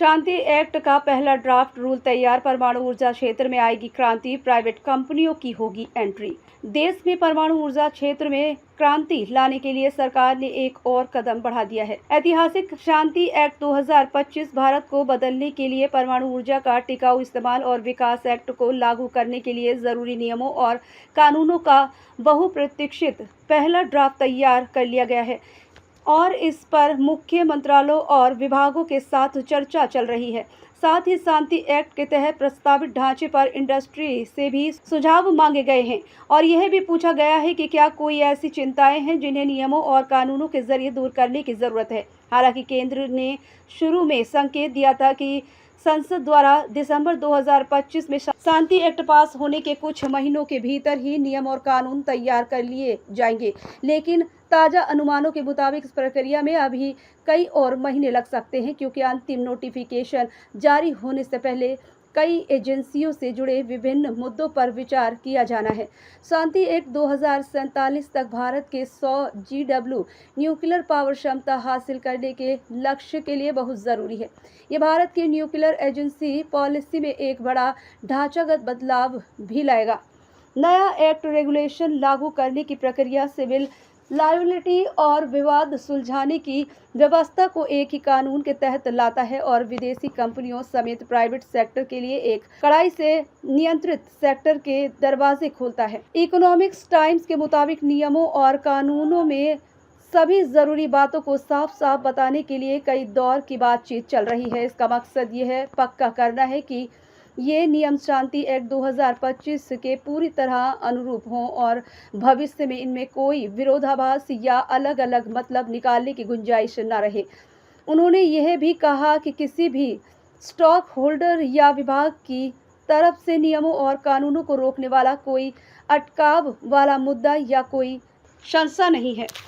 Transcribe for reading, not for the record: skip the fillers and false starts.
शांति act का पहला draft rule तैयार। परमाणु ऊर्जा क्षेत्र में आएगी क्रांति, प्राइवेट कंपनियों की होगी एंट्री। देश में परमाणु ऊर्जा क्षेत्र में क्रांति लाने के लिए सरकार ने एक और कदम बढ़ा दिया है। ऐतिहासिक शांति एक्ट 2025 भारत को बदलने के लिए परमाणु ऊर्जा का टिकाऊ इस्तेमाल और विकास एक्ट को लागू करने के लिए जरूरी नियमों और कानूनों का बहुप्रतीक्षित पहला ड्राफ्ट तैयार कर लिया गया है और इस पर मुख्य मंत्रालयों और विभागों के साथ चर्चा चल रही है। साथ ही शांति एक्ट के तहत प्रस्तावित ढांचे पर इंडस्ट्री से भी सुझाव मांगे गए हैं और यह भी पूछा गया है कि क्या कोई ऐसी चिंताएं हैं जिन्हें नियमों और कानूनों के जरिए दूर करने की जरूरत है। हालांकि केंद्र ने शुरू में संकेत दिया था कि संसद द्वारा दिसंबर 2025 में शांति एक्ट पास होने के कुछ महीनों के भीतर ही नियम और कानून तैयार कर लिए जाएंगे, लेकिन ताज़ा अनुमानों के मुताबिक इस प्रक्रिया में अभी कई और महीने लग सकते हैं, क्योंकि अंतिम नोटिफिकेशन जारी होने से पहले कई एजेंसियों से जुड़े विभिन्न मुद्दों पर विचार किया जाना है। शांति एक्ट 2047 तक भारत के 100 GW न्यूक्लियर पावर क्षमता हासिल करने के लक्ष्य के लिए बहुत ज़रूरी है। ये भारत की न्यूक्लियर एजेंसी पॉलिसी में एक बड़ा ढांचागत बदलाव भी लाएगा। नया एक्ट रेगुलेशन लागू करने की प्रक्रिया, सिविल लायबिलिटी और विवाद सुलझाने की व्यवस्था को एक ही कानून के तहत लाता है और विदेशी कंपनियों समेत प्राइवेट सेक्टर के लिए एक कड़ाई से नियंत्रित सेक्टर के दरवाजे खोलता है। इकोनॉमिक्स टाइम्स के मुताबिक नियमों और कानूनों में सभी जरूरी बातों को साफ साफ बताने के लिए कई दौर की बातचीत चल रही है। इसका मकसद ये है पक्का करना है कि ये नियम शांति एक्ट 2025 के पूरी तरह अनुरूप हों और भविष्य में इनमें कोई विरोधाभास या अलग अलग मतलब निकालने की गुंजाइश न रहे। उन्होंने यह भी कहा कि किसी भी स्टॉक होल्डर या विभाग की तरफ से नियमों और कानूनों को रोकने वाला कोई अटकाव वाला मुद्दा या कोई शंका नहीं है।